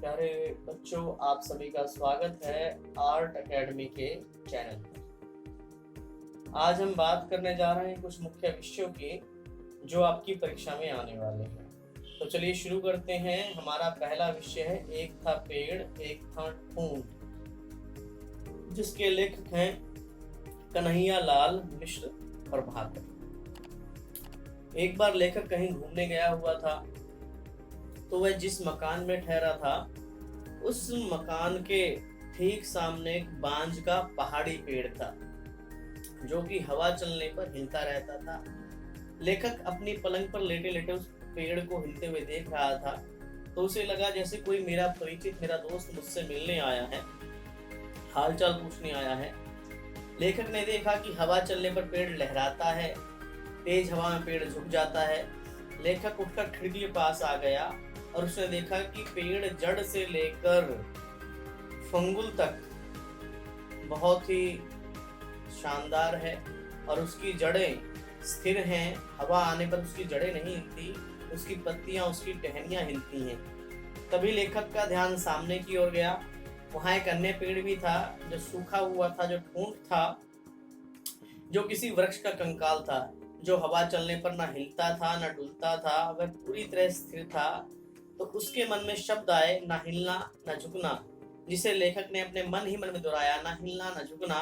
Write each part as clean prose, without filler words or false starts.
प्यारे बच्चों, आप सभी का स्वागत है आर्ट एकेडमी के चैनल पर। आज हम बात करने जा रहे हैं कुछ मुख्य विषयों की जो आपकी परीक्षा में आने वाले हैं। तो चलिए शुरू करते हैं। हमारा पहला विषय है एक था पेड़ एक था ठूंठ, जिसके लेखक हैं कन्हैया लाल मिश्र प्रभाकर। एक बार लेखक कहीं घूमने गया हुआ था, तो वह जिस मकान में ठहरा था उस मकान के ठीक सामने एक बांज का पहाड़ी पेड़ था जो कि हवा चलने पर हिलता रहता था। लेखक अपनी पलंग पर लेटे लेटे उस पेड़ को हिलते हुए देख रहा था, तो उसे लगा जैसे कोई मेरा परिचित, मेरा दोस्त मुझसे मिलने आया है, हालचाल पूछने आया है। लेखक ने देखा कि हवा चलने पर पेड़ लहराता है, तेज हवा में पेड़ झुक जाता है। लेखक उठकर खिड़की के पास आ गया और उसने देखा कि पेड़ जड़ से लेकर फंगुल तक बहुत ही शानदार है और उसकी जड़ें स्थिर हैं। हवा आने पर उसकी जड़ें नहीं हिलती, उसकी पत्तियां, उसकी टहनियां हिलती हैं। तभी लेखक का ध्यान सामने की ओर गया। वहां एक अन्य पेड़ भी था जो सूखा हुआ था, जो ठूंठ था, जो किसी वृक्ष का कंकाल था, जो हवा चलने पर ना हिलता था ना डुलता था, वह पूरी तरह स्थिर था। तो उसके मन में शब्द आए, ना हिलना ना झुकना, जिसे लेखक ने अपने मन ही मन में दोहराया, ना हिलना ना झुकना।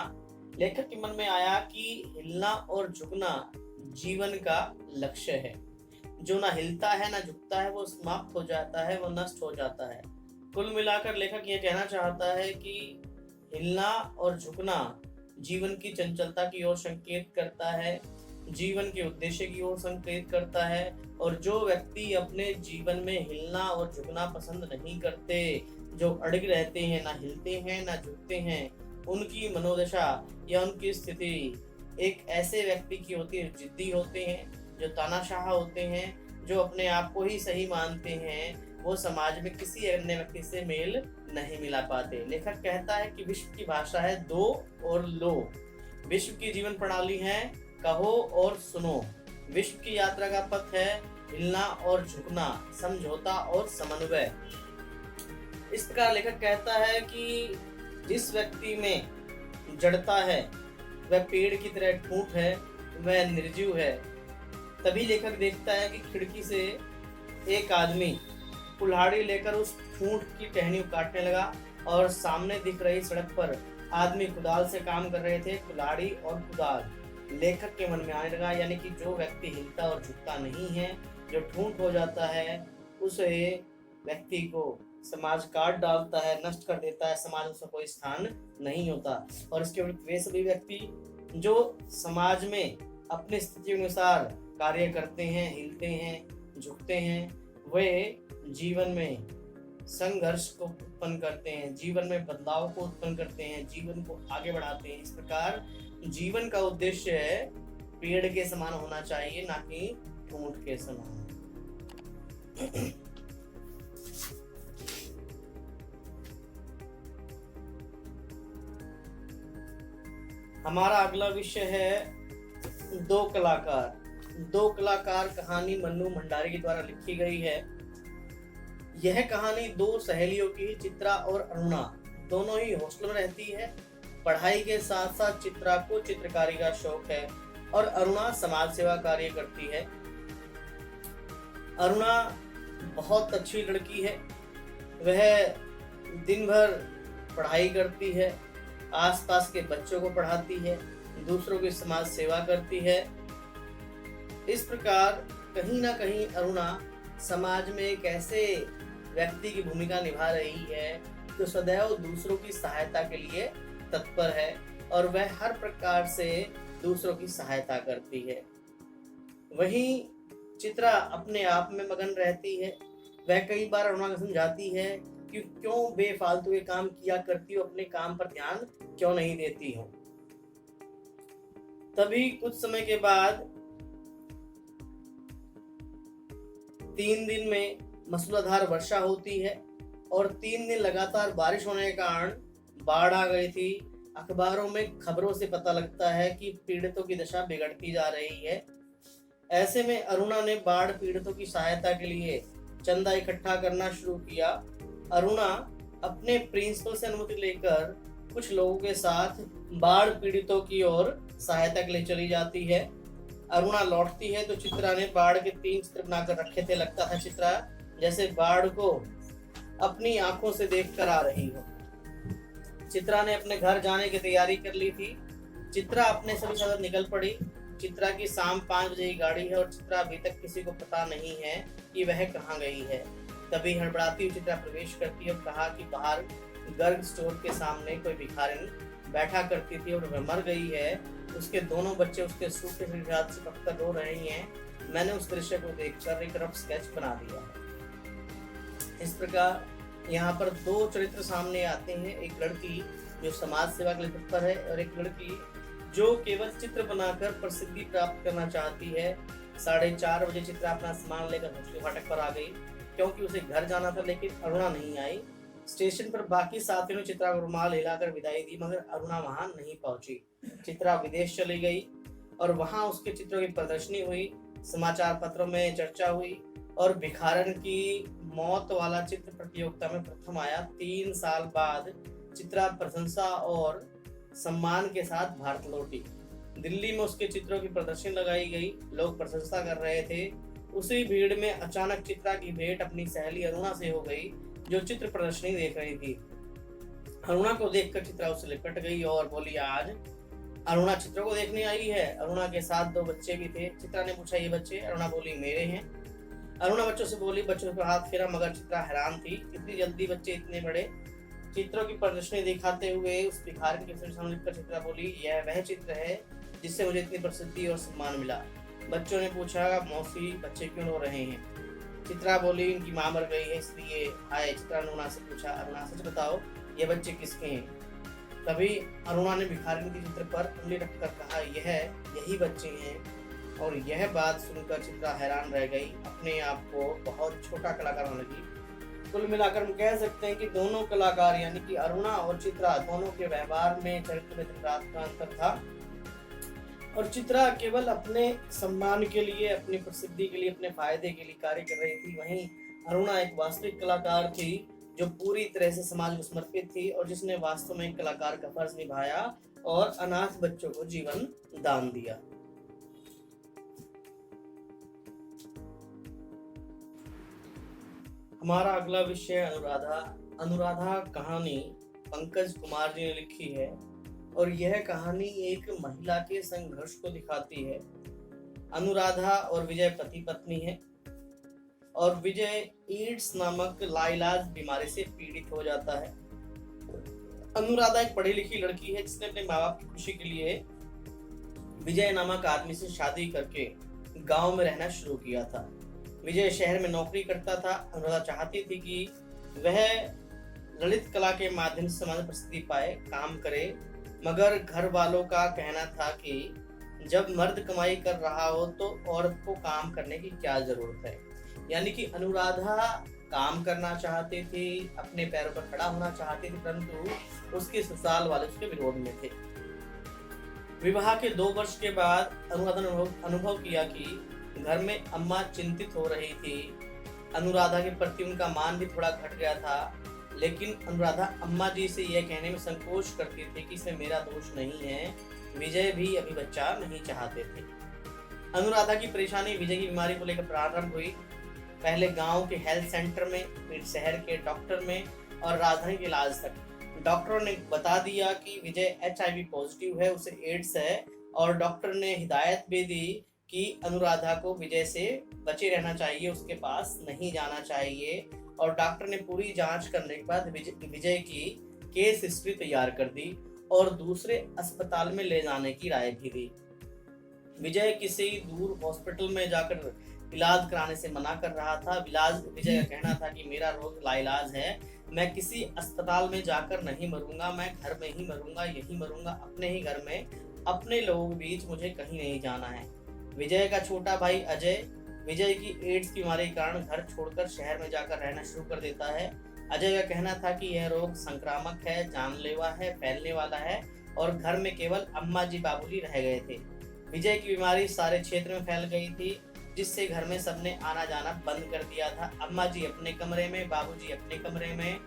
लेखक के मन में आया कि हिलना और झुकना जीवन का लक्ष्य है। जो ना हिलता है ना झुकता है वो समाप्त हो जाता है, वो नष्ट हो जाता है। कुल मिलाकर लेखक ये कहना चाहता है कि हिलना और झुकना जीवन की चंचलता की ओर संकेत करता है, जीवन के उद्देश्य की ओर संकेत करता है। और जो व्यक्ति अपने जीवन में हिलना और झुकना पसंद नहीं करते, जो अड़िग रहते हैं, ना हिलते हैं ना झुकते हैं, उनकी मनोदशा या उनकी स्थिति एक ऐसे व्यक्ति की होती है, जिद्दी होते हैं, जो तानाशाह होते हैं, जो अपने आप को ही सही मानते हैं, वो समाज में किसी अन्य व्यक्ति से मेल नहीं मिला पाते। लेखक कहता है कि विश्व की भाषा है दो और लो। विश्व की जीवन प्रणाली है कहो और सुनो। विश्व की यात्रा का पथ है हिलना और झुकना, समझौता और समन्वय। इस प्रकार लेखक कहता है कि जिस व्यक्ति में जड़ता है वह पेड़ की तरह ठूंठ है, वह निर्जीव है। तभी लेखक देखता है कि खिड़की से एक आदमी कुल्हाड़ी लेकर उस ठूंठ की टहनी काटने लगा और सामने दिख रही सड़क पर आदमी कुदाल से काम कर रहे थे, कुल्हाड़ी और कुदाल। लेखक के मन में आने लगा, यानी कि जो व्यक्ति हिलता और झुकता नहीं है, जो ठूंठ हो जाता है, उसे व्यक्ति को समाज काट डालता है, नष्ट कर देता है, समाज में उसका कोई स्थान नहीं होता। और इसके विपरीत वे सभी व्यक्ति जो समाज में अपनी स्थिति के अनुसार कार्य करते हैं, हिलते हैं, झुकते हैं, वे जीवन में संघर्ष को उत्पन्न करते हैं, जीवन में बदलाव को उत्पन्न करते हैं, जीवन को आगे बढ़ाते हैं। इस प्रकार जीवन का उद्देश्य है पेड़ के समान होना चाहिए, ना कि ठूंठ के समान। हमारा अगला विषय है दो कलाकार। दो कलाकार कहानी मन्नू भंडारी के द्वारा लिखी गई है। यह कहानी दो सहेलियों की, चित्रा और अरुणा, दोनों ही हॉस्टल में रहती है। पढ़ाई के साथ साथ चित्रा को चित्रकारी का शौक है और अरुणा समाज सेवा कार्य करती है। अरुणा बहुत अच्छी लड़की है। वह दिन भर पढ़ाई करती है, आसपास के बच्चों को पढ़ाती है, दूसरों की समाज सेवा करती है। इस प्रकार कहीं ना कहीं अरुणा समाज में एक ऐसे व्यक्ति की भूमिका निभा रही है जो सदैव दूसरों की सहायता के लिए तत्पर है और वह हर प्रकार से दूसरों की सहायता करती है। वहीं चित्रा अपने आप में मगन रहती है। वह कई बार अरुणा को समझाती है कि क्यों बेफालतू के काम किया करती हो, अपने काम पर ध्यान क्यों नहीं देती हो। तभी कुछ समय के बाद 3 दिन में मूसलाधार वर्षा होती है और 3 दिन लगातार बारिश होने के कारण बाढ़ आ गई थी। अखबारों में खबरों से पता लगता है कि पीड़ितों की दशा बिगड़ती जा रही है। ऐसे में अरुणा ने बाढ़ पीड़ितों की सहायता के लिए चंदा इकट्ठा करना शुरू किया अरुणा अपने प्रिंसिपल से अनुमति लेकर कुछ लोगों के साथ बाढ़ पीड़ितों की ओर सहायता के लिए चली जाती है। अरुणा लौटती है तो चित्रा ने बाढ़ के 3 चित्र बनाकर रखे थे। लगता था चित्रा जैसे बाढ़ को अपनी आंखों से देख कर आ रही हो। चित्रा ने अपने घर जाने की तैयारी कर ली थी। चित्रा अपने सभी साथ निकल पड़ी। चित्रा की शाम 5 बजे की गाड़ी है और चित्रा अभी तक किसी को पता नहीं है कि वह कहाँ गई है। तभी हड़बड़ाती हुई चित्रा प्रवेश करती और कहा कि बाहर गर्ग स्टोर के सामने कोई भिखारिन बैठा करती थी और वह मर गई है। उसके दोनों बच्चे उसके सूखे से हाथ से पकड़कर रो रहे हैं। मैंने उस दृश्य को देखकर एक रफ स्केच बना दिया है। इस प्रकार यहाँ पर 2 चरित्र सामने आते हैं। एक लड़की जो समाज सेवा के लिए तत्पर है और एक लड़की जो केवल चित्र बनाकर प्रसिद्धि प्राप्त करना चाहती है। 4:30 बजे चित्रा अपना सामान लेकर हॉस्टल फाटक पर आ गई क्योंकि उसे घर जाना था, लेकिन अरुणा नहीं आई। स्टेशन पर बाकी साथियों ने चित्रा को रुमाल हिलाकर विदाई दी, मगर अरुणा वहां नहीं पहुंची। चित्रा विदेश चली गई और वहां उसके चित्रों की प्रदर्शनी हुई, समाचार पत्रों में चर्चा हुई और भिखारन की मौत वाला चित्र प्रतियोगिता में प्रथम आया। 3 साल बाद चित्रा प्रशंसा और सम्मान के साथ भारत लौटी। दिल्ली में उसके चित्रों की प्रदर्शनी लगाई गई, लोग प्रशंसा कर रहे थे। उसी भीड़ में अचानक चित्रा की भेंट अपनी सहेली अरुणा से हो गई, जो चित्र प्रदर्शनी देख रही थी। अरुणा को देखकर चित्रा उससे लिपट गई और बोली, आज अरुणा चित्रों को देखने आई है। अरुणा के साथ 2 बच्चे भी थे। चित्रा ने पूछा, ये बच्चे? अरुणा बोली, मेरे हैं। अरुणा बच्चों से बोली। बच्चों पर हाथ फेरा, मगर चित्रा हैरान थी, इतनी जल्दी बच्चे इतने बड़े। चित्रों की प्रदर्शनी दिखाते हुए उस भिखारी के सामने लिखकर चित्रा बोली, यह वह चित्र है जिससे मुझे इतनी प्रसिद्धि और सम्मान मिला। बच्चों ने पूछा, मौसी बच्चे क्यों रो रहे हैं? चित्रा बोली, इनकी माँ मर गई है इसलिए आए। चित्रा ने अरुणा से पूछा, अरुणा सच बताओ, ये बच्चे किसके हैं? तभी अरुणा ने भिखारी के चित्र पर उंगली रखकर कहा, यही बच्चे हैं। और यह बात सुनकर चित्रा हैरान रह गई, अपने आप को बहुत छोटा कलाकार होने लगी। कुल मिलाकर हम कह सकते हैं कि दोनों कलाकार यानी कि अरुणा और चित्रा दोनों के व्यवहार में, चरित्र में दिन रात का अंतर था। और चित्रा केवल अपने सम्मान के लिए, अपनी प्रसिद्धि के लिए, अपने फायदे के लिए कार्य कर रही थी। वहीं अरुणा एक वास्तविक कलाकार थी जो पूरी तरह से समाज को समर्पित थी और जिसने वास्तव में एक कलाकार का फर्ज निभाया और अनाथ बच्चों को जीवन दान दिया। हमारा अगला विषय अनुराधा। अनुराधा कहानी पंकज कुमार जी ने लिखी है और यह कहानी एक महिला के संघर्ष को दिखाती है। अनुराधा और विजय पति पत्नी है और विजय एड्स नामक लाइलाज बीमारी से पीड़ित हो जाता है। अनुराधा एक पढ़ी लिखी लड़की है जिसने अपने माँ बाप की खुशी के लिए विजय नामक आदमी से शादी करके गांव में रहना शुरू किया था। विजय शहर में नौकरी करता था। अनुराधा चाहती थी कि वह ललित कला के माध्यम से समाज में प्रसिद्धि पाए, काम करे, मगर घर वालों का कहना था कि जब मर्द कमाई कर रहा हो तो औरत को काम करने की क्या जरूरत है। यानी कि अनुराधा काम करना चाहती थी, अपने पैरों पर खड़ा होना चाहती थी, परंतु उसके ससुराल वाले उसके विरोध में थे। विवाह के 2 वर्ष के बाद अनुराधा ने अनुभव किया कि घर में अम्मा चिंतित हो रही थी। अनुराधा के प्रति उनका मान भी थोड़ा घट गया था, लेकिन अनुराधा अम्मा जी से यह कहने में संकोच करती थी कि इसमें मेरा दोष नहीं है। विजय भी अभी बच्चा नहीं चाहते थे। अनुराधा की परेशानी विजय की बीमारी को लेकर प्रारंभ हुई। पहले गांव के हेल्थ सेंटर में, फिर शहर के डॉक्टर में और राजधानी के इलाज तक। डॉक्टरों ने बता दिया कि विजय HIV पॉजिटिव है, उसे एड्स है, और डॉक्टर ने हिदायत भी दी कि अनुराधा को विजय से बचे रहना चाहिए, उसके पास नहीं जाना चाहिए। और डॉक्टर ने पूरी जांच करने के बाद विजय की केस हिस्ट्री तैयार कर दी और दूसरे अस्पताल में ले जाने की राय भी दी। विजय किसी दूर हॉस्पिटल में जाकर इलाज कराने से मना कर रहा था। विजय का कहना था कि मेरा रोग लाइलाज है, मैं किसी अस्पताल में जाकर नहीं मरूंगा, मैं घर में ही मरूंगा, यही मरूंगा, अपने ही घर में, अपने लोगों के बीच, मुझे कहीं नहीं जाना है। विजय का छोटा भाई अजय विजय की एड्स की बीमारी के कारण घर छोड़कर शहर में जाकर रहना शुरू कर देता है। अजय का कहना था कि यह रोग संक्रामक है, जानलेवा है, फैलने वाला है, और घर में केवल अम्मा जी बाबूजी रह गए थे। विजय की बीमारी सारे क्षेत्र में फैल गई थी। जिससे घर में सबने आना जाना बंद कर दिया था। अम्मा जी अपने कमरे में, बाबूजी अपने कमरे में,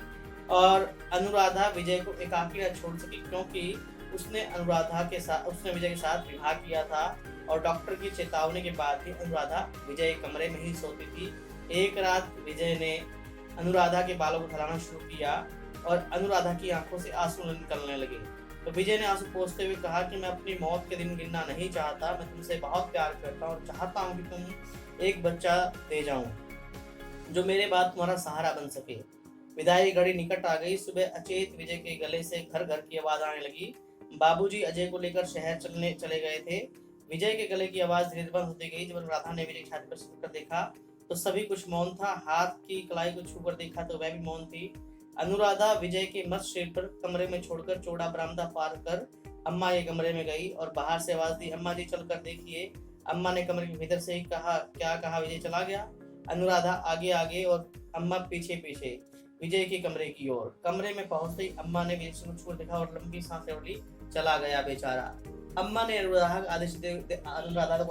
और अनुराधा विजय को एकाकी न छोड़ सकी, क्योंकि उसने विजय के साथ विवाह किया था और डॉक्टर की चेतावनी के बाद भी अनुराधा विजय के कमरे में ही सोती थी। एक रात विजय ने अनुराधा के बालों को उठाना शुरू किया और अनुराधा की आंखों से आंसू निकलने लगे। तो विजय ने आंसू पोंछते हुए कहा कि मैं अपनी मौत के दिन गिनना नहीं चाहता, मैं तुमसे बहुत प्यार करता हूँ और चाहता हूँ कि तुम एक बच्चा दे जाऊं जो मेरे बाद तुम्हारा सहारा बन सके। विदाई घड़ी निकट आ गई। सुबह अचेत विजय के गले से घर घर की आवाज आने लगी। बाबूजी अजय को लेकर शहर चले गए थे। विजय के गले की आवाज धीरे बंद होती गई। जब अनुराधा ने विजय की छाती पर छूकर देखा तो सभी कुछ मौन था। हाथ की कलाई को छूकर देखा तो वह भी मौन थी। अनुराधा विजय के मस्त शरीर पर कमरे में छोड़कर चौड़ा बरामदा पार कर अम्मा के कमरे में गई और बाहर से आवाज दी, अम्मा जी चल कर देखिए। अम्मा ने कमरे के भीतर से ही कहा, क्या कहा? विजय चला गया। अनुराधा आगे आगे और अम्मा पीछे पीछे विजय के कमरे की ओर। कमरे में पहुंचते ही अम्मा ने विजय को छू देखा और लंबी सांसें ली। चला गया बेचारा। अम्मा ने अनुराधा को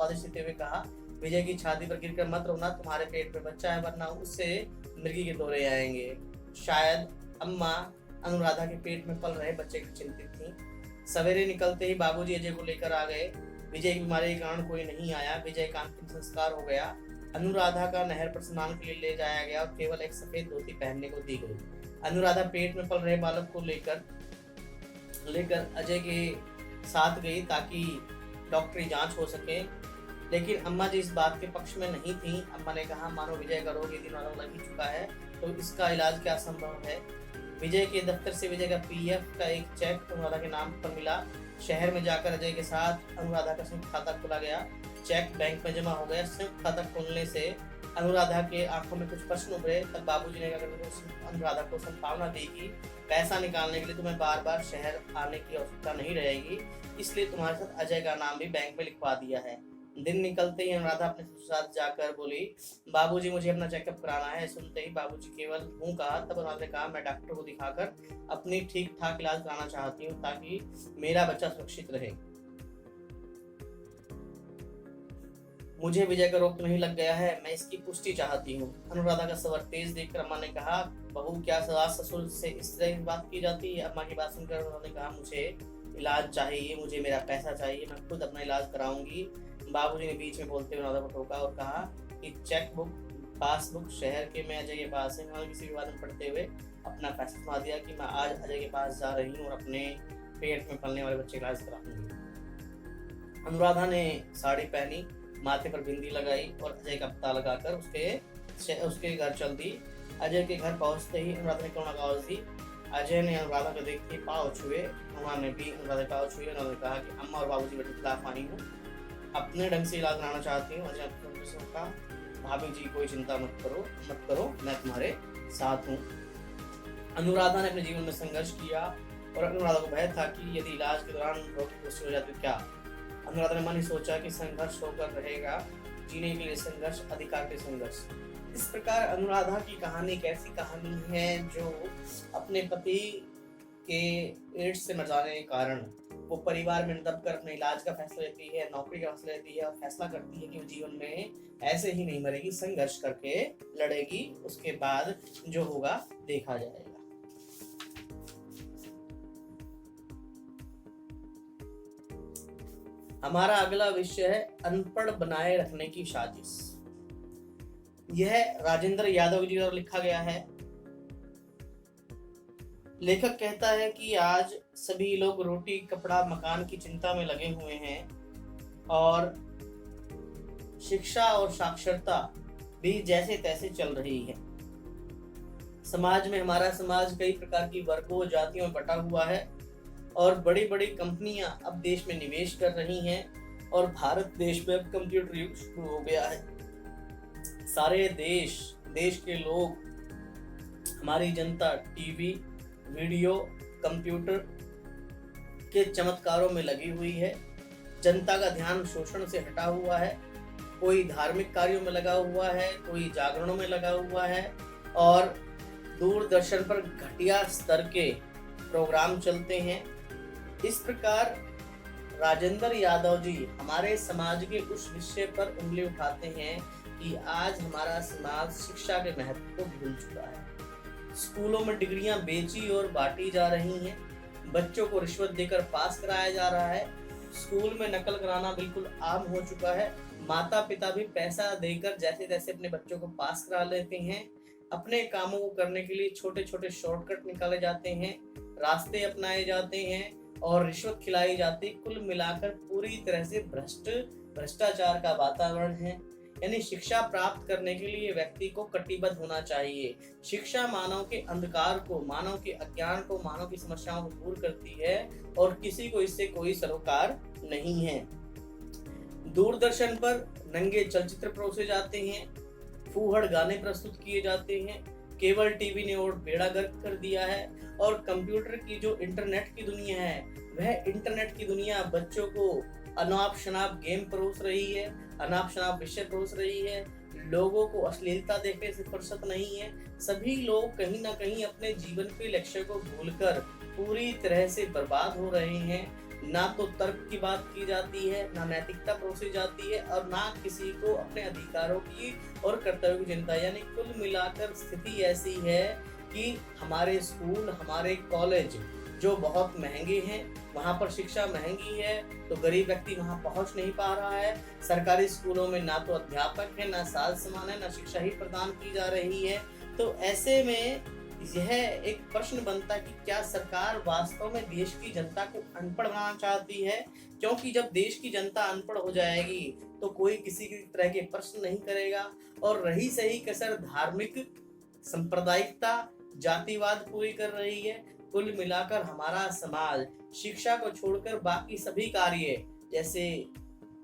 आदेश देते हुए कहा, विजय की छाती पर गिरकर मत रोना, तुम्हारे पेट पे बच्चा है, वरना उससे मृगी के दौरे आएंगे। शायद अम्मा अनुराधा के पेट में पल रहे बच्चे की चिंतित थी। सवेरे निकलते ही बाबूजी अजय को लेकर आ गए। विजय की बीमारी के कारण कोई नहीं आया। विजय का अंतिम संस्कार हो गया। अनुराधा का नहर पर स्नान के लिए ले जाया गया और केवल एक सफेद धोती पहनने को दी गई। अनुराधा पेट में पल रहे बालक को लेकर अजय के साथ गई ताकि डॉक्टरी जांच हो सके, लेकिन अम्मा जी इस बात के पक्ष में नहीं थी। अम्मा ने कहा, मानो विजय का रोग यदि लग ही चुका है तो इसका इलाज क्या संभव है। विजय के दफ्तर से विजय का पीएफ का एक चेक अनुराधा के नाम पर मिला। शहर में जाकर अजय के साथ अनुराधा का संयुक्त खाता खोला गया। चेक बैंक में जमा हो गया। संयुक्त खाता खोलने से अनुराधा के आंखों में कुछ प्रश्न उभरे। तब बाबूजी ने अनुराधा को संभावना दी कि पैसा निकालने के लिए तुम्हें बार बार शहर आने की आवश्यकता नहीं रहेगी, इसलिए तुम्हारे साथ अजय का नाम भी बैंक में लिखवा दिया है। दिन निकलते ही अनुराधा अपने साथ जाकर बोली, बाबूजी मुझे अपना चेकअप कराना है। सुनते ही बाबूजी केवल हूँ कहा। तब अनुराधा ने कहा, मैं डॉक्टर को दिखाकर अपनी ठीक ठाक इलाज कराना चाहती हूँ ताकि मेरा बच्चा सुरक्षित रहे। मुझे विजय का रोग तो नहीं लग गया है, मैं इसकी पुष्टि चाहती हूँ। अनुराधा का स्वर तेज देखकर अम्मा ने कहा, बहू क्या सास ससुर से इस तरह की बात की जाती है? अम्मा की बात सुनकर उन्होंने कहा, मुझे इलाज चाहिए, मुझे मेरा पैसा चाहिए, मैं खुद अपना इलाज कराऊंगी। बाबूजी ने बीच में बोलते हुए अनुराधा को टोका और कहा कि चेक बुक पासबुक शहर के में अजय के पास है। उन्होंने किसी विवाद में पड़ते हुए अपना फैसला सुना दिया कि मैं आज अजय के पास जा रही हूँ और अपने पेट में पलने वाले बच्चे का इलाज कराऊंगी। अनुराधा ने साड़ी पहनी, माथे पर बिंदी लगाई और अजय का पता लगाकर उसके घर चल दी। अजय के घर पहुंचते ही अनुराधा ने कोरोना का आवाज दी। अजय ने अनुराधा को देख के पाँव छुए। उन्होंने भी अनुराधा के पाँव छुए। उन्होंने कहा कि अम्मा और बाबूजी के खिलाफ आई हूँ, अपने ढंग से इलाज कराना चाहती हूँ। अजय ने कहा, भाभी जी कोई चिंता मत करो, मैं तुम्हारे साथ हूँ। अनुराधा ने अपने जीवन में संघर्ष किया और अनुराधा को भय था कि यदि इलाज के दौरान रोग की पुष्टि हो जाती तो क्या। अनुराधा ने मन ही सोचा कि संघर्ष होकर रहेगा, जीने के लिए संघर्ष, अधिकार के संघर्ष। इस प्रकार अनुराधा की कहानी एक ऐसी कहानी है जो अपने पति के एड्स से मर जाने के कारण वो परिवार में दबकर अपने इलाज का फैसला लेती है, नौकरी का फैसला लेती है और फैसला करती है कि वो जीवन में ऐसे ही नहीं मरेगी, संघर्ष करके लड़ेगी। उसके बाद जो होगा देखा जाएगा। हमारा अगला विषय है अनपढ़ बनाए रखने की साजिश। यह राजेंद्र यादव जी द्वारा लिखा गया है। लेखक कहता है कि आज सभी लोग रोटी, कपड़ा, मकान की चिंता में लगे हुए हैं और शिक्षा और साक्षरता भी जैसे तैसे चल रही है। समाज में हमारा समाज कई प्रकार की वर्गों, जातियों में बटा हुआ है और बड़ी बड़ी कंपनियां अब देश में निवेश कर रही हैं और भारत देश में अब कंप्यूटर युग शुरू हो गया है। सारे देश के लोग, हमारी जनता टीवी, वीडियो, कंप्यूटर के चमत्कारों में लगी हुई है। जनता का ध्यान शोषण से हटा हुआ है। कोई धार्मिक कार्यों में लगा हुआ है, कोई जागरणों में लगा हुआ है और दूरदर्शन पर घटिया स्तर के प्रोग्राम चलते हैं। इस प्रकार राजेंद्र यादव जी हमारे समाज के उस विषय पर उंगली उठाते हैं कि आज हमारा समाज शिक्षा के महत्व को भूल चुका है। स्कूलों में डिग्रियां बेची और बांटी जा रही हैं, बच्चों को रिश्वत देकर पास कराया जा रहा है, स्कूल में नकल कराना बिल्कुल आम हो चुका है, माता पिता भी पैसा देकर जैसे तैसे अपने बच्चों को पास करा लेते हैं, अपने कामों को करने के लिए छोटे छोटे शॉर्टकट निकाले जाते हैं, रास्ते अपनाए जाते हैं और रिश्वत खिलाई जाती। कुल मिलाकर पूरी तरह से भ्रष्टाचार का वातावरण है। यानी शिक्षा प्राप्त करने के लिए व्यक्ति को कटिबद्ध होना चाहिए। शिक्षा मानव के अंधकार को, मानव के अज्ञान को, मानव की समस्याओं को दूर करती है और किसी को इससे कोई सरोकार नहीं है। दूरदर्शन पर नंगे चलचित्र परोसे जाते हैं, फूहड़ गाने प्रस्तुत किए जाते हैं, केबल टीवी ने और बेड़ा गर्क कर दिया है और कंप्यूटर की जो इंटरनेट की दुनिया है, वह इंटरनेट की दुनिया बच्चों को अनाप शनाप गेम परोस रही है, अनाप शनाप विषय परोस रही है। लोगों को अश्लीलता देखने से फुर्सत नहीं है। सभी लोग कहीं ना कहीं अपने जीवन के लक्ष्य को भूलकर पूरी तरह से बर्बाद हो रहे हैं। ना तो तर्क की बात की जाती है, ना नैतिकता परोसी जाती है और ना किसी को अपने अधिकारों की और कर्तव्यों की चिंता। यानी कुल मिलाकर स्थिति ऐसी है कि हमारे स्कूल, हमारे कॉलेज जो बहुत महंगे हैं, वहाँ पर शिक्षा महंगी है तो गरीब व्यक्ति वहाँ पहुँच नहीं पा रहा है। सरकारी स्कूलों में ना तो अध्यापक है, ना साज सामान है, ना शिक्षा ही प्रदान की जा रही है। तो ऐसे में यह एक प्रश्न बनता है कि क्या सरकार वास्तव में देश की जनता को अनपढ़ बनाना चाहती है? क्योंकि जब देश की जनता अनपढ़ हो जाएगी तो कोई किसी की तरह के प्रश्न नहीं करेगा और रही सही कसर धार्मिक सांप्रदायिकता, जातिवाद पूरी कर रही है। कुल मिलाकर हमारा समाज शिक्षा को छोड़कर बाकी सभी कार्य जैसे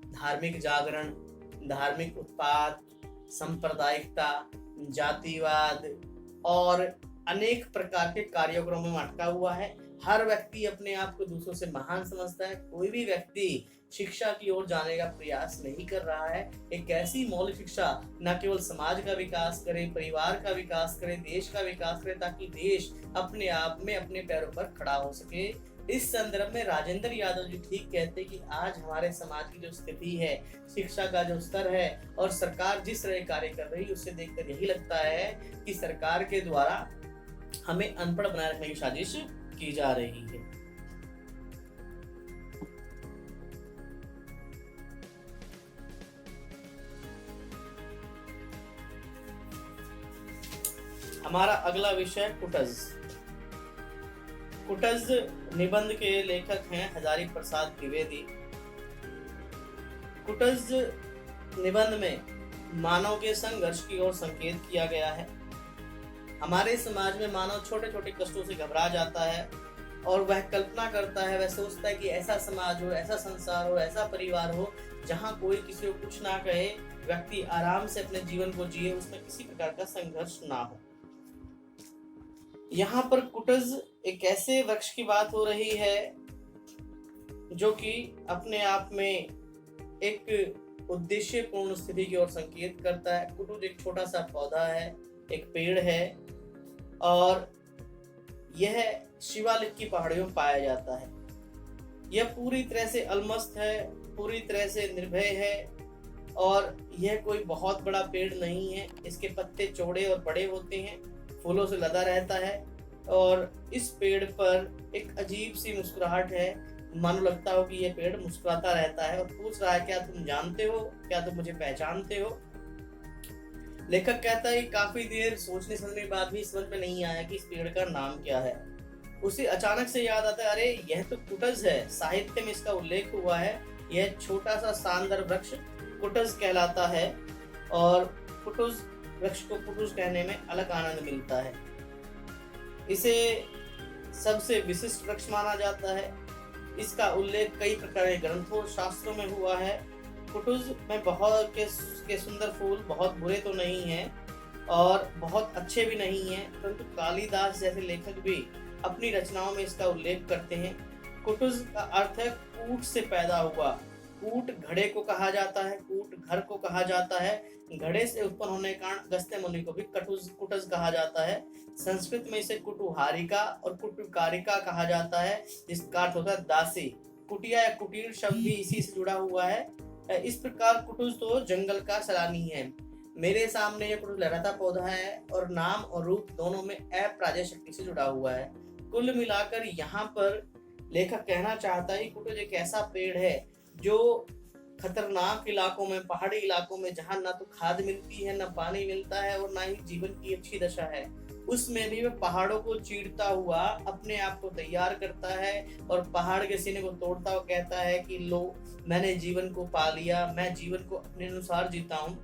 धार्मिक जागरण, धार्मिक उत्पाद, सांप्रदायिकता, जातिवाद और अनेक प्रकार के कार्यक्रमों में अटका हुआ है। हर व्यक्ति अपने आप को दूसरों से महान समझता है। कोई भी व्यक्ति शिक्षा की ओर जाने का प्रयास नहीं कर रहा है। एक ऐसी मौलिक शिक्षा न केवल समाज का विकास करे, परिवार का विकास करे, देश का विकास करे, ताकि देश अपने आप में अपने पैरों पर खड़ा हो सके। इस संदर्भ में राजेंद्र यादव जी ठीक कहते हैं कि आज हमारे समाज की जो स्थिति है, शिक्षा का जो स्तर है और सरकार जिस तरह कार्य कर रही है, उससे देखकर यही लगता है कि सरकार के द्वारा हमें अनपढ़ बनाए रखने की साजिश की जा रही है। हमारा अगला विषय कुटज। कुटज निबंध के लेखक हैं हजारी प्रसाद द्विवेदी। कुटज निबंध में मानव के संघर्ष की ओर संकेत किया गया है। हमारे समाज में मानव छोटे छोटे कष्टों से घबरा जाता है और वह कल्पना करता है, वह सोचता है कि ऐसा समाज हो, ऐसा संसार हो, ऐसा परिवार हो जहाँ कोई किसी को कुछ ना कहे, व्यक्ति आराम से अपने जीवन को जिए, उसमें किसी प्रकार का संघर्ष ना हो। यहाँ पर कुटज एक ऐसे वृक्ष की बात हो रही है जो कि अपने आप में एक उद्देश्यपूर्ण स्थिति की ओर संकेत करता है। कुटुज एक छोटा सा पौधा है, एक पेड़ है और यह शिवालिक की पहाड़ियों में पाया जाता है। यह पूरी तरह से अलमस्त है, पूरी तरह से निर्भय है और यह कोई बहुत बड़ा पेड़ नहीं है। इसके पत्ते चौड़े और बड़े होते हैं, फूलों से लदा रहता है और इस पेड़ पर एक अजीब सी मुस्कुराहट है। मानो लगता हो कि यह पेड़ मुस्कुराता रहता है और पूछ रहा है, क्या तुम जानते हो, क्या तुम मुझे पहचानते हो? लेखक कहता है काफी देर सोचने समझने के बाद भी समझ में नहीं आया कि इस पेड़ का नाम क्या है। उसे अचानक से याद आता है, अरे यह तो कुटज है, साहित्य में इसका उल्लेख हुआ है। यह छोटा सा शानदार वृक्ष कुटज कहलाता है और कुटुज वृक्ष को कुटुज कहने में अलग आनंद मिलता है। इसे सबसे विशिष्ट वृक्ष माना जाता है। इसका उल्लेख कई प्रकार के ग्रंथों और शास्त्रों में हुआ है। कुटुज में बहुत के सुंदर फूल बहुत बुरे तो नहीं हैं और बहुत अच्छे भी नहीं हैं, परंतु कालिदास जैसे लेखक भी अपनी रचनाओं में इसका उल्लेख करते हैं। कुटुज का अर्थ है कूट से पैदा हुआ। कूट घड़े को कहा जाता है, कूट घर को कहा जाता है। घड़े से उत्पन्न होने के कारण अगस्त्य मुनि को भी कुटज कहा जाता है। संस्कृत में इसे कुटुहारिका और कुटुकारिका कहा जाता है, जिसका अर्थ होता है दासी। कुटिया या कुटीर शब्द भी इसी से जुड़ा हुआ है। इस प्रकार कुटुज तो जंगल का सैलानी है। मेरे सामने ये कुटुज लहराता पौधा है और नाम और रूप दोनों में अप्राज्य शक्ति से जुड़ा हुआ है। कुल मिलाकर यहाँ पर लेखक कहना चाहता है कुटुज एक ऐसा पेड़ है जो खतरनाक इलाकों में, पहाड़ी इलाकों में, जहाँ ना तो खाद मिलती है, ना पानी मिलता है और ना ही जीवन की अच्छी दशा है, उसमें भी वह पहाड़ों को चीरता हुआ अपने आप को तैयार करता है और पहाड़ के सीने को तोड़ता हुआ कहता है कि लो, मैंने जीवन को पा लिया, मैं जीवन को अपने अनुसार जीता हूँ।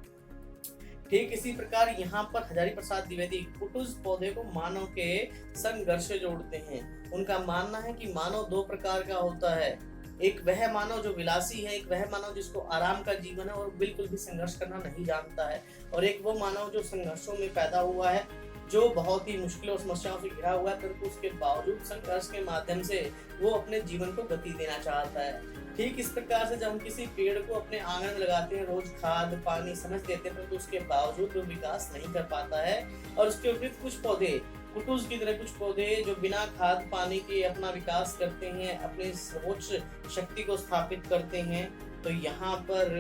ठीक इसी प्रकार यहाँ पर हजारी प्रसाद द्विवेदी कुटुज पौधे को मानव के संघर्ष से जोड़ते हैं। उनका मानना है कि मानव दो प्रकार का होता है, एक वह मानव जो विलासी है, एक वह मानव जिसको आराम का जीवन है और बिल्कुल भी संघर्ष करना नहीं जानता है, और एक वो मानव जो संघर्षों में पैदा हुआ है, जो बहुत ही मुश्किलों और समस्याओं से घिरा हुआ है, परंतु उसके बावजूद संघर्ष के माध्यम से वो अपने जीवन को गति देना चाहता है। ठीक इस प्रकार से जब हम किसी पेड़ को अपने आंगन में लगाते हैं, रोज खाद पानी समझ देते हैं, परंतु उसके बावजूद वो विकास नहीं कर पाता है, और उसके विपरीत कुछ पौधे, कुटुज की तरह कुछ पौधे जो बिना खाद पानी के अपना विकास करते हैं, अपनी सर्वोच्च शक्ति को स्थापित करते हैं। तो यहाँ पर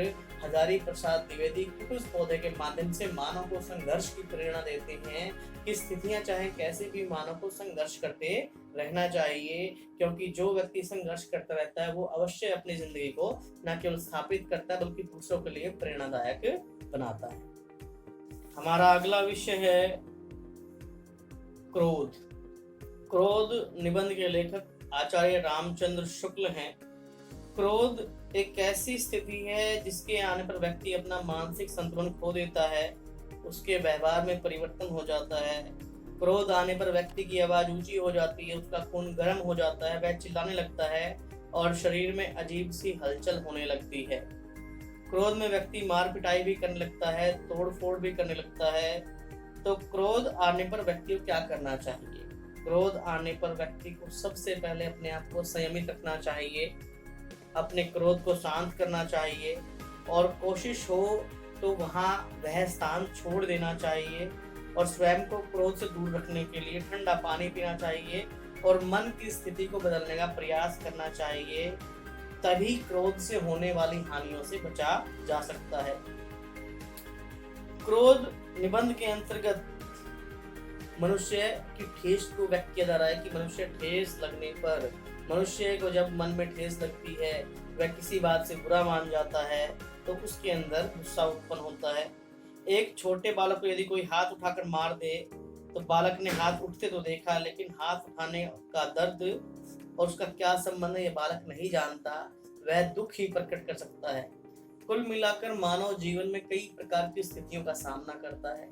हजारी प्रसाद द्विवेदी कुटुज पौधे के माध्यम से मानव को संघर्ष की प्रेरणा देते हैं कि स्थितियां चाहे कैसे भी मानव को संघर्ष करते रहना चाहिए, क्योंकि जो व्यक्ति संघर्ष करता रहता है वो अवश्य अपनी जिंदगी को न केवल स्थापित करता है बल्कि दूसरों के लिए प्रेरणादायक बनाता है। हमारा अगला विषय है क्रोध। क्रोध निबंध के लेखक आचार्य रामचंद्र शुक्ल हैं। क्रोध एक ऐसी स्थिति है जिसके आने पर व्यक्ति अपना मानसिक संतुलन खो देता है, उसके व्यवहार में परिवर्तन हो जाता है। क्रोध आने पर व्यक्ति की आवाज ऊंची हो जाती है, उसका खून गर्म हो जाता है, वह चिल्लाने लगता है और शरीर में अजीब सी हलचल होने लगती है। क्रोध में व्यक्ति मार पिटाई भी करने लगता है, तोड़ फोड़ भी करने लगता है। तो क्रोध आने पर व्यक्ति को क्या करना चाहिए? क्रोध आने पर व्यक्ति को सबसे पहले अपने आप को संयमित रखना चाहिए, अपने क्रोध को शांत करना चाहिए, और कोशिश हो तो वहाँ वह स्थान छोड़ देना चाहिए, और स्वयं को क्रोध से दूर रखने के लिए ठंडा पानी पीना चाहिए और मन की स्थिति को बदलने का प्रयास करना चाहिए। तभी क्रोध से होने वाली हानियों से बचा जा सकता है। क्रोध निबंध के अंतर्गत मनुष्य की ठेस को व्यक्त किया जा रहा है कि मनुष्य ठेस लगने पर, मनुष्य को जब मन में ठेस लगती है, वह किसी बात से बुरा मान जाता है, तो उसके अंदर गुस्सा उत्पन्न होता है। एक छोटे बालक को यदि कोई हाथ उठाकर मार दे तो बालक ने हाथ उठते तो देखा, लेकिन हाथ उठाने का दर्द और उसका क्या संबंध है ये बालक नहीं जानता, वह दुख ही प्रकट कर सकता है। कुल मिलाकर मानव जीवन में कई प्रकार की स्थितियों का सामना करता है।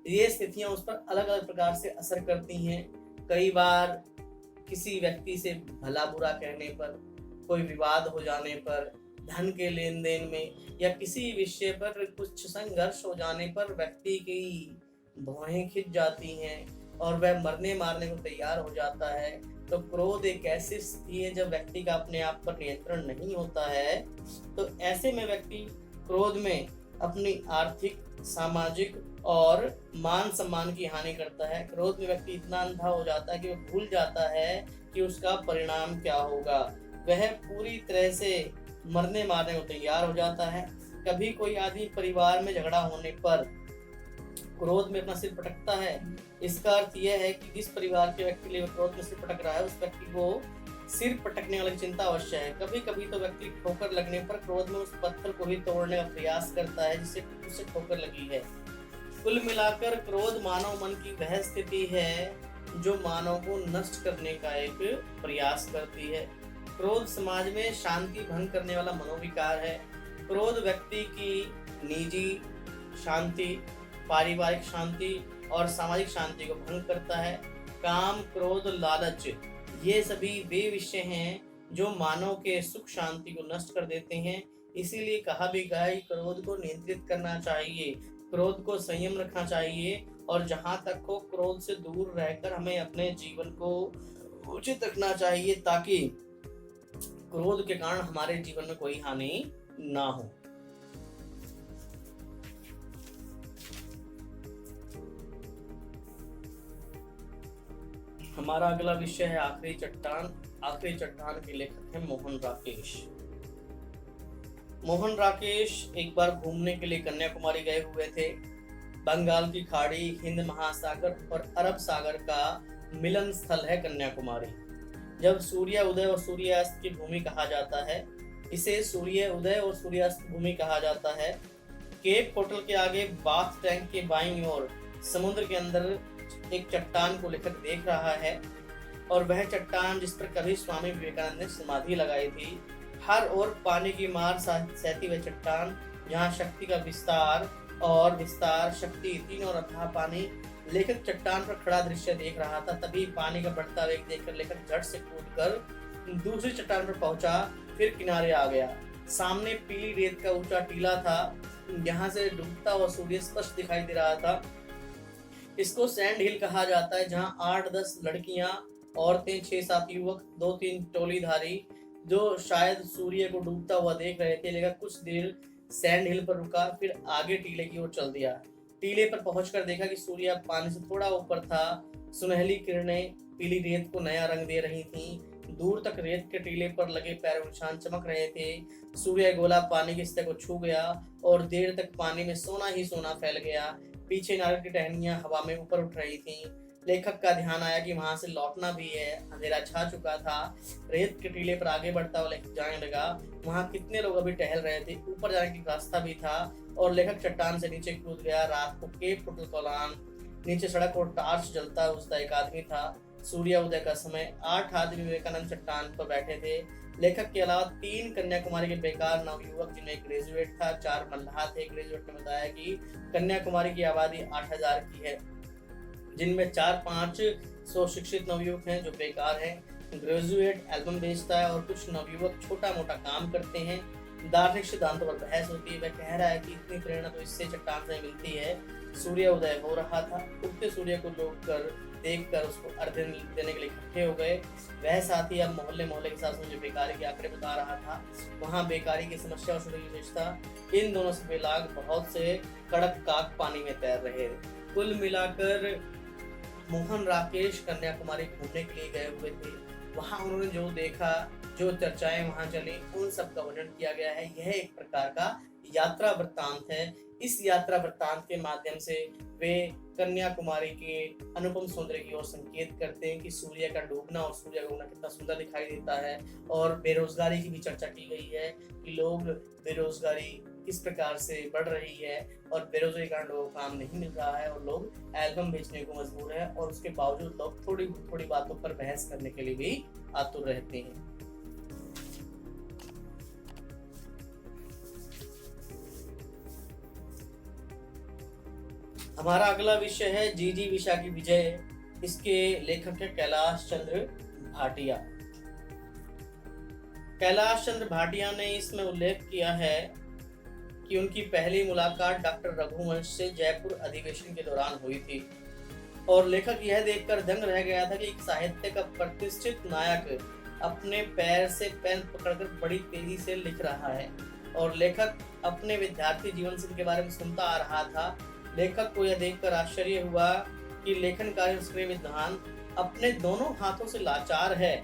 ये स्थितियां उस पर अलग अलग प्रकार से असर करती हैं। कई बार किसी व्यक्ति से भला बुरा कहने पर, कोई विवाद हो जाने पर, धन के लेन देन में, या किसी विषय पर कुछ संघर्ष हो जाने पर व्यक्ति की भौहें खिंच जाती हैं और वह मरने मारने को तैयार हो जाता है। तो क्रोध एक ऐसी स्थिति है जब व्यक्ति का अपने आप पर नियंत्रण नहीं होता है, तो ऐसे में व्यक्ति क्रोध में अपनी आर्थिक, सामाजिक और मान सम्मान की हानि करता है। क्रोध में व्यक्ति इतना अंधा हो जाता है कि वह भूल जाता है कि उसका परिणाम क्या होगा, वह पूरी तरह से मरने मारने को तैयार हो जाता है। कभी कोई आदमी परिवार में झगड़ा होने पर क्रोध में अपना सिर पटकता है, इसका अर्थ यह है कि जिस परिवार के व्यक्ति लिए क्रोध में सिर पटक रहा है, उस व्यक्ति को सिर पटकने वाली चिंता अवश्य है। कभी कभी तो व्यक्ति ठोकर लगने पर क्रोध में उस पत्थर को भी तोड़ने का प्रयास करता है जिससे उसे ठोकर लगी है। कुल मिलाकर क्रोध मानव मन की वह स्थिति है जो मानव को नष्ट करने का एक प्रयास करती है। क्रोध समाज में शांति भंग करने वाला मनोविकार है। क्रोध व्यक्ति की निजी शांति, पारिवारिक शांति और सामाजिक शांति को भंग करता है। काम, क्रोध, लालच, ये सभी वे विषय हैं जो मानव के सुख शांति को नष्ट कर देते हैं। इसीलिए कहा भी गया है क्रोध को नियंत्रित करना चाहिए, क्रोध को संयम रखना चाहिए, और जहां तक हो क्रोध से दूर रहकर हमें अपने जीवन को उचित रखना चाहिए ताकि क्रोध के कारण हमारे जीवन में कोई हानि ना हो। हमारा अगला विषय है आखिरी चट्टान। आखिरी चट्टान के लेखक हैं मोहन राकेश। मोहन राकेश एक बार घूमने के लिए कन्याकुमारी गए हुए थे। बंगाल की खाड़ी, हिंद महासागर और अरब सागर का मिलन स्थल है कन्याकुमारी। जब सूर्य उदय और सूर्यास्त की भूमि कहा जाता है, इसे सूर्य उदय और सूर्यास्त की भूमि कहा जाता है। केप कोटल के आगे बाथ टैंक के बाईं ओर समुद्र के अंदर एक चट्टान को लेखक देख रहा है, और वह चट्टान जिस पर कभी स्वामी विवेकानंद ने समाधि लगाई थी। हर ओर पानी की मार सहती वह चट्टान, जहाँ शक्ति का विस्तार और विस्तार, शक्ति, तीन और अथाह पानी। लेखक चट्टान पर खड़ा दृश्य देख रहा था, तभी पानी का बढ़ता वेग देखकर लेखक झट से कूदकर दूसरी चट्टान पर पहुंचा, फिर किनारे आ गया। सामने पीली रेत का ऊंचा टीला था, यहाँ से डूबता हुआ सूर्य स्पष्ट दिखाई दे रहा था। इसको सैंड हिल कहा जाता है, जहाँ 8-10 लड़कियां, औरतें, 6-7 युवक, 2-3 टोलीधारी जो शायद सूर्य को डूबता हुआ देख रहे थे। लेखक कुछ देर सैंड हिल पर रुका, फिर आगे टीले की ओर चल दिया। टीले पर पहुंचकर देखा कि सूर्य पानी से थोड़ा ऊपर था। सुनहली किरणें पीली रेत को नया रंग दे रही थीं। दूर तक रेत के टीले पर लगे पैरों के निशान चमक रहे थे। सूर्य गोला पानी की सतह को छू गया और देर तक पानी में सोना ही सोना फैल गया। पीछे नारियल की टहनियां हवा में ऊपर उठ रही थीं। लेखक का ध्यान आया कि वहां से लौटना भी है। अंधेरा छा चुका था। रेत के टीले पर आगे बढ़ता हुआ लेखक जाने लगा। वहां कितने लोग अभी टहल रहे थे। ऊपर जाने की रास्ता भी था और लेखक चट्टान से नीचे कूद गया। रात को केप कोटल कोलान, नीचे सड़क और टार्च जलता उसका एक आदमी था। सूर्य उदय का समय। 8 आदमी विवेकानंद चट्टान पर बैठे थे। लेखक के अलावा 3 कन्याकुमारी के बेकार नवयुवक, जिनमें एक ग्रेजुएट था, 4 मल्लाह थे। ग्रेजुएट ने बताया कि कन्याकुमारी की आबादी 8000 की है, जिनमें 400-500 शिक्षित नवयुवक हैं जो बेकार हैं। ग्रेजुएट एल्बम बेचता है और कुछ नवयुवक छोटा मोटा काम करते हैं। दार्शनिक सिद्धांतों पर बहस होती है। वह कह रहा है कि इतनी प्रेरणा तो इससे चट्टान से मिलती है। सूर्य उदय हो रहा था। उगते सूर्य को लोग देखकर उसको अर्घ्य देने के लिए इकट्ठे हो गए। वह साथी अब मोहल्ले मोहल्ले के साथ मुझे बेकारी के आंकड़े बता रहा था। वहाँ बेकारी की समस्या और शुरू विशेषता, इन दोनों से बेलाग बहुत से कड़क काक पानी में तैर रहे। कुल मिलाकर मोहन राकेश कन्याकुमारी घूमने के लिए गए हुए थे। वहां उन्होंने जो देखा, जो चर्चाएं वहां चली, उन सब का वर्णन किया गया है। यह एक प्रकार का यात्रा वृत्तांत है। इस यात्रा वृत्तांत के माध्यम से वे कन्याकुमारी के अनुपम सौंदर्य की ओर संकेत करते हैं कि सूर्य का डूबना और सूर्य का उगना कितना सुंदर दिखाई देता है। और बेरोजगारी की भी चर्चा की गई है कि लोग बेरोजगारी किस प्रकार से बढ़ रही है और बेरोजगारी के कारण लोगों को काम नहीं मिल रहा है और लोग एल्बम बेचने को मजबूर है, और उसके बावजूद लोग थोड़ी थोड़ी बातों पर बहस करने के लिए भी आतुर रहते हैं। हमारा अगला विषय है जीजी विशा की विजय। इसके लेखक है कैलाश चंद्र भाटिया। कैलाश चंद्र भाटिया ने इसमें उल्लेख किया है कि उनकी पहली मुलाकात डॉक्टर रघुवंश से जयपुर अधिवेशन के दौरान हुई थी, और लेखक यह देखकर दंग रह गया था कि एक साहित्य का प्रतिष्ठित नायक अपने पैर से पेन पकड़कर बड़ी तेजी से लिख रहा है, और लेखक अपने विद्यार्थी जीवन से इनके बारे में सुनता आ रहा था। लेखक को यह देखकर आश्चर्य हुआ कि लेखन कार्य उसके विद्वान अपने दोनों हाथों से लाचार है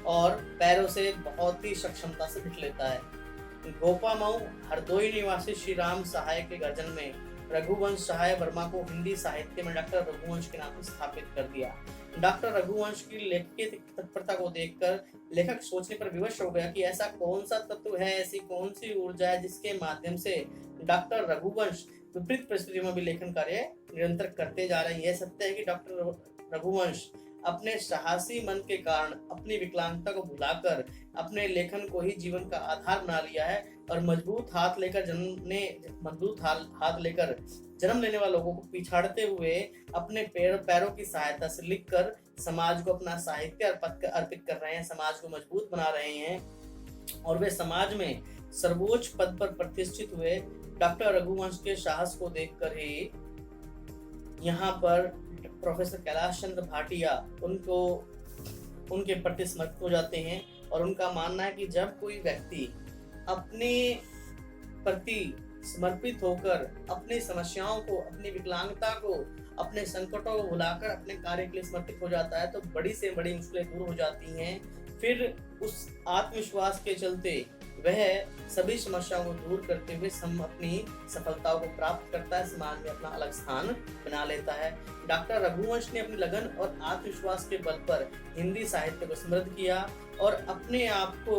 और पैरों से बहुत ही सक्षमता से लिख लेता है। गोपामऊ हरदोई निवासी श्री राम सहाय के गर्जन में रघुवंश सहाय वर्मा को हिंदी साहित्य में डॉक्टर रघुवंश के नाम से स्थापित कर दिया। डॉक्टर रघुवंश की लेखकीय तत्परता को देखकर लेखक सोचने पर विवश हो गया कि ऐसा कौन सा तत्व है, ऐसी कौन सी ऊर्जा है जिसके माध्यम से डॉक्टर रघुवंश विपरीत परिस्थितियों में भी लेखन कार्य निरंतर करते जा रहे हैं। यह सत्य है कि डॉक्टर रघुवंश अपने साहसी मन के कारण अपनी विकलांगता को भुलाकर अपने लेखन को ही जीवन का आधार बना लिया है, और मजबूत हाथ लेकर जन्म लेने वाले लोगों को पिछाड़ते हुए अपने पैरों की सहायता से लिखकर समाज को अपना साहित्य अर्पित कर रहे हैं, समाज को मजबूत बना रहे हैं, और वे समाज में सर्वोच्च पद पर प्रतिष्ठित हुए। डॉक्टर रघुवंश के साहस को देखकर ही यहाँ पर प्रोफेसर कैलाश चंद्र भाटिया उनके प्रति समर्पित हो जाते हैं, और उनका मानना है कि जब कोई व्यक्ति अपने प्रति समर्पित होकर अपनी समस्याओं को, अपनी विकलांगता को, अपने संकटों को भुलाकर अपने कार्य के लिए समर्पित हो जाता है तो बड़ी से बड़ी मुश्किलें दूर हो जाती हैं। फिर उस आत्मविश्वास के चलते वह सभी समस्याओं को दूर करते हुए अपनी सफलताओं को प्राप्त करता है, समाज में अपना अलग स्थान बना लेता है। डॉक्टर रघुवंश ने अपनी लगन और आत्मविश्वास के बल पर हिंदी साहित्य को समृद्ध किया और अपने आप को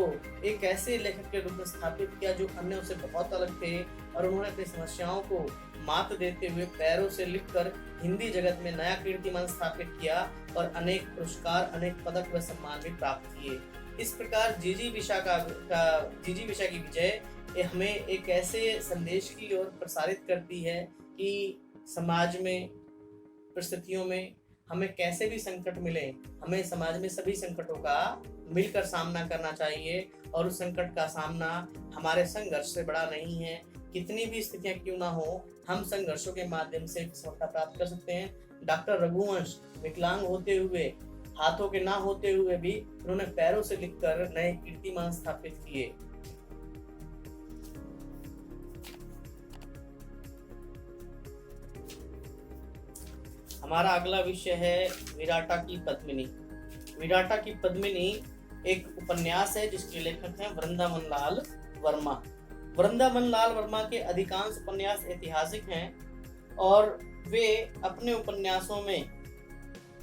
एक ऐसे लेखक के रूप में स्थापित किया जो अन्यों से बहुत अलग थे, और उन्होंने अपनी समस्याओं को मात देते हुए पैरों से लिखकर हिंदी जगत में नया कीर्तिमान स्थापित किया और अनेक पुरस्कार, अनेक पदक व सम्मान भी प्राप्त किए। इस प्रकार जीजी विशा की विजय हमें एक ऐसे संदेश की ओर प्रसारित करती है कि समाज में, परिस्थितियों में हमें कैसे भी संकट मिले, हमें समाज में सभी संकटों का मिलकर सामना करना चाहिए और उस संकट का सामना हमारे संघर्ष से बड़ा नहीं है। कितनी भी स्थितियां क्यों ना हो, हम संघर्षों के माध्यम से सफलता प्राप्त कर सकते हैं। डॉक्टर रघुवंश विकलांग होते हुए, हाथों के ना होते हुए भी उन्होंने पैरों से लिखकर नए कीर्तिमान स्थापित किए। हमारा अगला विषय है विराटा की पद्मिनी। विराटा की पद्मिनी एक उपन्यास है जिसके लेखक हैं वृंदावन लाल वर्मा। वृंदावन लाल वर्मा के अधिकांश उपन्यास ऐतिहासिक हैं और वे अपने उपन्यासों में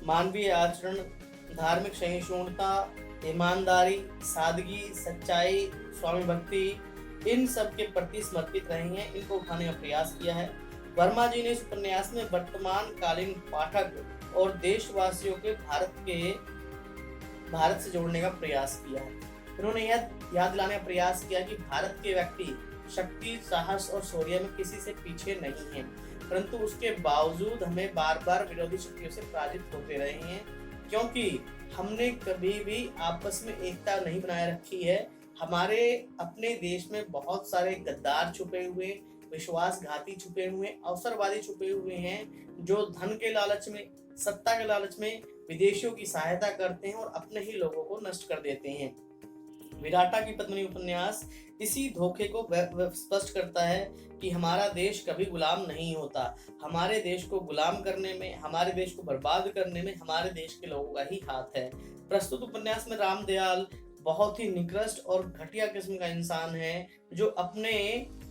मानवीय आचरण, धार्मिक सहिष्णुता, ईमानदारी, सादगी, सच्चाई, स्वामी भक्ति, इन सब के प्रति समर्पित रहे हैं। इनको उठाने का प्रयास किया है। वर्मा जी ने इस उपन्यास में वर्तमान कालीन पाठक और देशवासियों के भारत से जोड़ने का प्रयास किया है। उन्होंने यह याद दिलाने का प्रयास किया कि भारत के व्यक्ति शक्ति, साहस और शौर्य में किसी से पीछे नहीं है, परंतु उसके बावजूद हमें बार बार विरोधी शक्तियों से पराजित होते रहे हैं, क्योंकि हमने कभी भी आपस में एकता नहीं बनाए रखी है। हमारे अपने देश में बहुत सारे गद्दार छुपे हुए, विश्वासघाती छुपे हुए, अवसरवादी छुपे हुए हैं जो धन के लालच में, सत्ता के लालच में विदेशियों की सहायता करते हैं और अपने ही लोगों को नष्ट कर देते हैं। विराटा की पद्मिनी उपन्यास इसी धोखे को स्पष्ट करता है कि हमारा देश कभी गुलाम नहीं होता। हमारे देश को गुलाम करने में, हमारे देश को बर्बाद करने में हमारे देश के लोगों का ही हाथ है। प्रस्तुत उपन्यास में रामदयाल बहुत ही निकृष्ट और घटिया किस्म का इंसान है जो अपने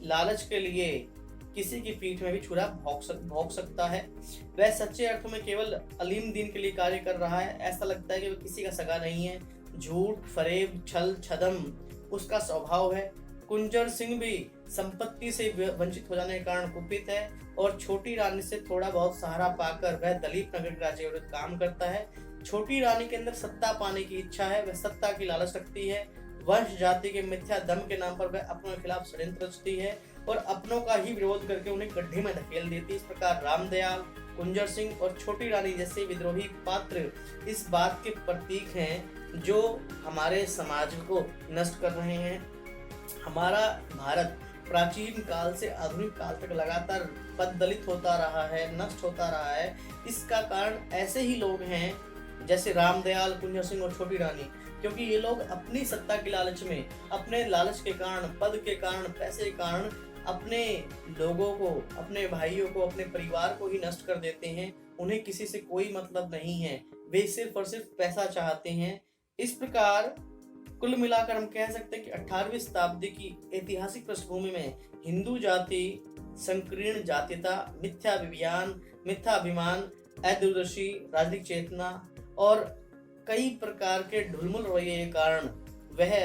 लालच के लिए किसी की पीठ में भी छुरा भोंक सकता है। वह सच्चे अर्थों में केवल अलीम दीन के लिए कार्य कर रहा है। ऐसा लगता है कि वह किसी का सगा नहीं है। झूठ, फरेब, छल, छदम उसका स्वभाव है। कुंजर सिंह भी संपत्ति से वंचित हो जाने के कारण कुपित है और छोटी रानी से थोड़ा बहुत सहारा पाकर वह दलीप नगर के राज्य विरुद्ध काम करता है। छोटी रानी के अंदर सत्ता पाने की इच्छा है, वह सत्ता की लालच रखती है। वंश जाति के मिथ्या दम के नाम पर वह अपनों के खिलाफ षड्यंत्र रचती है और अपनों का ही विरोध करके उन्हें गड्ढे में धकेल देती है। इस प्रकार रामदयाल, कुंजर सिंह और छोटी रानी जैसे विद्रोही पात्र इस बात के प्रतीक हैं जो हमारे समाज को नष्ट कर रहे हैं। हमारा भारत प्राचीन काल से आधुनिक काल तक लगातार पददलित होता रहा है, नष्ट होता रहा है। इसका कारण ऐसे ही लोग हैं जैसे रामदयाल, कुंजर सिंह और छोटी रानी, क्योंकि ये लोग अपनी सत्ता के लालच में, अपने लालच के कारण, पद के कारण, पैसे के कारण अपने लोगों को, अपने भाइयों को, अपने परिवार को ही नष्ट कर देते हैं। उन्हें किसी से कोई मतलब नहीं है, वे सिर्फ और सिर्फ पैसा चाहते हैं। इस प्रकार कुल मिलाकर हम कह सकते हैं कि 18वीं शताब्दी की ऐतिहासिक पृष्ठभूमि में हिंदू जाति संकीर्ण जातीयता, मिथ्या अभिमान, अदूरदर्शी राजनीतिक चेतना और कई प्रकार के ढुलमुल रवैये के कारण वह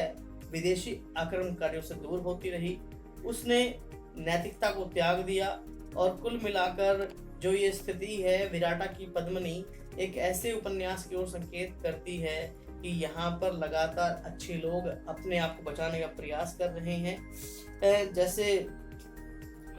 विदेशी आक्रमणकारियों से दूर होती रही। उसने नैतिकता को त्याग दिया और कुल मिलाकर जो ये स्थिति है, विराटा की पद्मिनी एक ऐसे उपन्यास की ओर संकेत करती है कि यहाँ पर लगातार अच्छे लोग अपने आप को बचाने का प्रयास कर रहे हैं। जैसे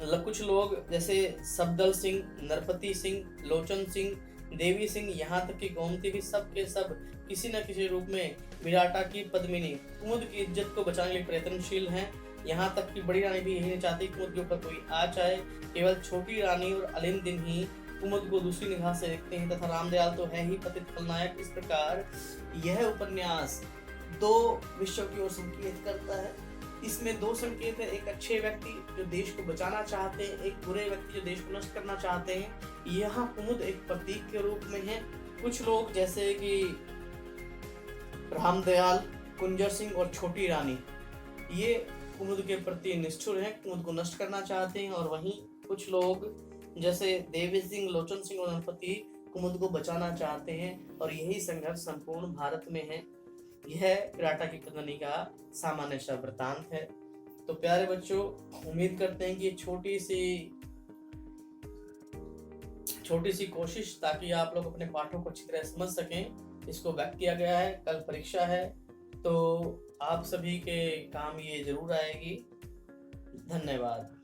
कुछ लोग जैसे सफदर सिंह, नरपति सिंह, लोचन सिंह, देवी सिंह, यहाँ तक कि गोमती भी सब के सब किसी न किसी रूप में विराटा की पद्मिनी कुमुद की इज्जत को बचाने के लिए प्रयत्नशील हैं। यहाँ तक कि बड़ी रानी भी यही नहीं चाहती कुमुद के ऊपर कोई आ जाए। केवल छोटी रानी और अलीम दिन ही कुमुद को दूसरी निगाह से देखते हैं तथा रामदयाल तो है ही पतित खलनायक। इस प्रकार यह उपन्यास दो विषयों की ओर संकेत करता है। इसमें दो संकेत है, एक अच्छे व्यक्ति जो देश को बचाना चाहते हैं, एक बुरे व्यक्ति जो देश को नष्ट करना चाहते हैं। यहाँ कुमुद एक प्रतीक के रूप में है। कुछ लोग जैसे कि रामदयाल, कुंजर सिंह और छोटी रानी, ये कुमुद के प्रति निष्ठुर हैं, कुमुद को नष्ट करना चाहते हैं। और वहीं कुछ लोग जैसे देवी सिंह, लोचन सिंह और गणपति कुमुद को बचाना चाहते हैं। और यही संघर्ष संपूर्ण भारत में है। यह किराटा की कथनी का सामान्य सा वृत्तांत है। तो प्यारे बच्चों, उम्मीद करते हैं कि छोटी सी कोशिश, ताकि आप लोग अपने पाठों को अच्छी तरह समझ सकें, इसको व्यक्त किया गया है। कल परीक्षा है, तो आप सभी के काम ये जरूर आएगी। धन्यवाद।